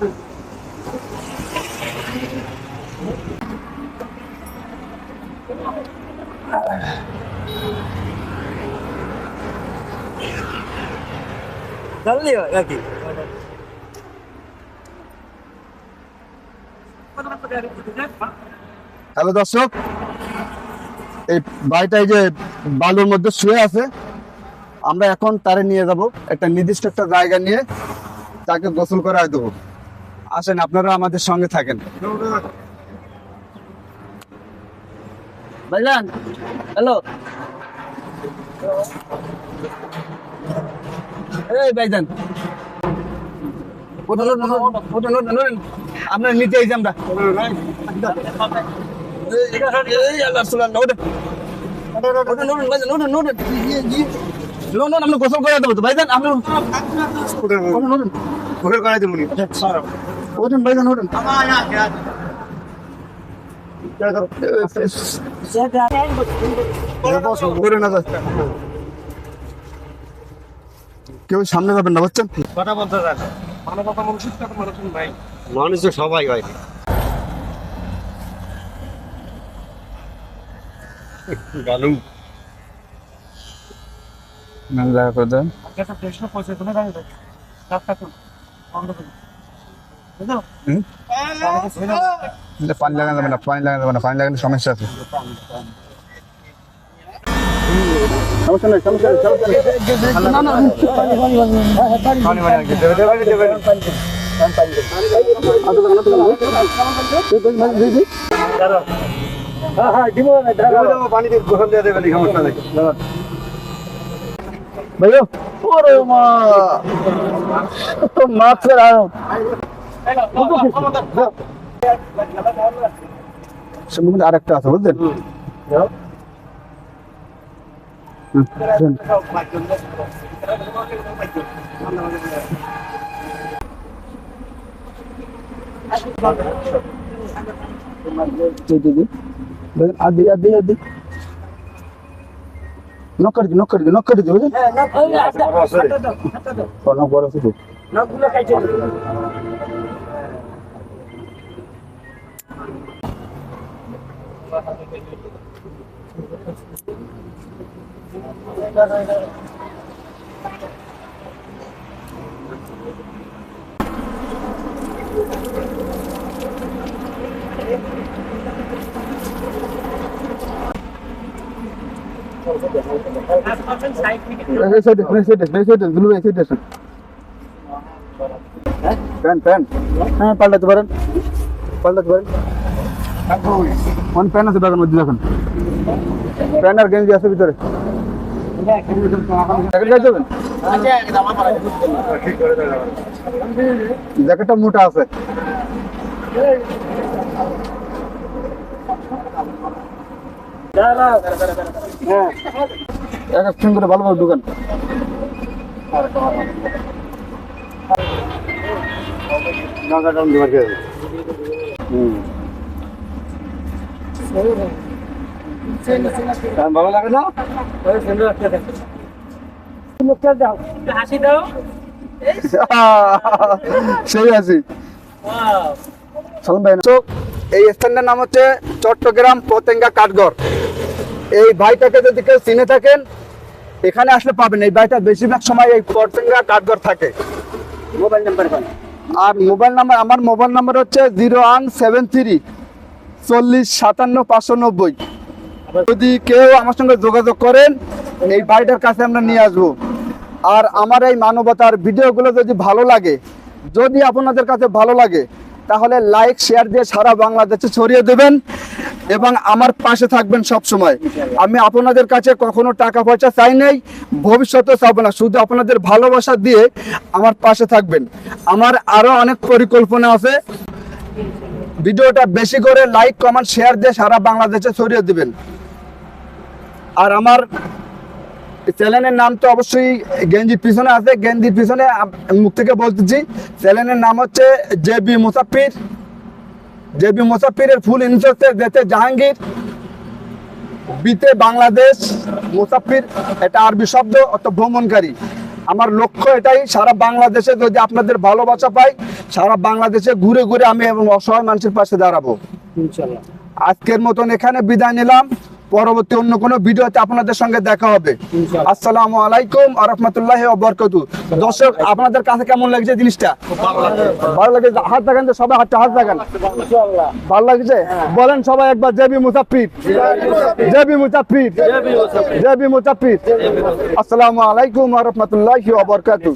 Hello দর্শক, এই ভাইটাই যে বালুর মধ্যে শুয়ে আছে, আমরা এখন তারে নিয়ে যাব একটা নির্দিষ্ট একটা জায়গা নিয়ে তাকে গোসল করায় দেবো। আসেন, আপনারা আমাদের সঙ্গে থাকেন। ভাইজান, হ্যালো। এই ভাইজান, আপনার নিচে আইছি আমরা। আমরা গোসল করে দেবো তো ভাইজান, আপনি গোসল করাই দেবো। ওঠেন ভাইজান, ওঠেন। কেউ সামনে যাবেন না, বুঝছেন? কথা বলতে যান, ভাই মানুষ তো সবাই হয়। গালু জায়গা করে দেন। পানি লাগানো যাবে না, পানি লাগানো যাবে না, পানি লাগালে সমস্যা আছে। ভাইয়া ওরে মা, তো মাছের আরেকটা আছে, বুঝলেন? আদি আদি আদি নকর দি নকর দি নকর দি, বুঝলেন? অনেক বড় আছে তো। হ্যাঁ, পাল্টাতে পারেন, পাল্টাতে পারেন। প্যান আছে ব্যাগের মধ্যে, দেখুন প্যান আর গেঞ্জি আছে ভিতরে। জ্যাকেটটা মোটা আছে। এক এক করে ভালোভাবে ঢুকান। ভালো লাগে না? সেই আছি। এই স্থানটার নাম হচ্ছে চট্টগ্রাম পতেঙ্গা কাঠগড়। এই ভাইটাকে যদি কেউ চিনে থাকেন, এখানে আসলে পাবেন। এই ভাইটা বেশিরভাগ সময় এই পতেঙ্গা কাঠগড় থাকে। মোবাইল নাম্বার আর মোবাইল নাম্বার, আমার মোবাইল নাম্বার হচ্ছে 0173 40 57 590। যদি কেউ আমার সঙ্গে যোগাযোগ করেন, এই ভাইটার কাছে আমরা নিয়ে আসবো। আর আমার এই মানবতার ভিডিওগুলো যদি ভালো লাগে, যদি আপনাদের কাছে ভালো লাগে, তাহলে লাইক শেয়ার দিয়ে সারা বাংলাদেশে ছড়িয়ে দেবেন এবং আমার পাশে থাকবেন সব সময়। আমি আপনাদের কাছে কখনো টাকা পয়সা চাই নাই, ভবিষ্যতে চাবো না। শুধু আপনাদের ভালোবাসা দিয়ে আমার পাশে থাকবেন। আমার আরো অনেক পরিকল্পনা আছে। ভিডিওটা বেশি করে লাইক কমেন্ট শেয়ার দিয়ে সারা বাংলাদেশে ছড়িয়ে দিবেন। আর আমার চ্যানেলের নাম তো অবশ্যই গেঞ্জির পিছনে আছে, গেঞ্জির পিছনে মুখ থেকে বলতেছি। চ্যানেলের নাম হচ্ছে জেবি মুসাফির। জেবি মুসাফিরের ফুল ইনফ হচ্ছে জাহাঙ্গীর, বিতে বাংলাদেশ, মুসাফির এটা আরবি শব্দ, অর্থাৎ ভ্রমণকারী। আমার লক্ষ্য এটাই, সারা বাংলাদেশে যদি আপনাদের ভালোবাসা পাই, সারা বাংলাদেশে ঘুরে ঘুরে আমি এবং অসহায় মানুষের পাশে দাঁড়াবো। ইনশাআল্লাহ। আজকের মতন এখানে বিদায় নিলাম, পরবর্তী অন্য কোনো ভিডিওতে আপনাদের সঙ্গে দেখা হবে। ইনশাআল্লাহ। আসসালামু আলাইকুম ওয়া রাহমাতুল্লাহি ওয়া বারাকাতুহু। দর্শক, আপনাদের কাছে কেমন লাগছে জিনিসটা? ভালো লাগে? হাত দেখান তো সবাই, হাত দেখান। ইনশাআল্লাহ। ভালো লাগছে? বলেন সবাই একবার জেবি মুসাফির, জেবি মুসাফির, জেবি মুসাফির। আসসালামু আলাইকুম ওয়া রাহমাতুল্লাহি ওয়া বারাকাতুহু।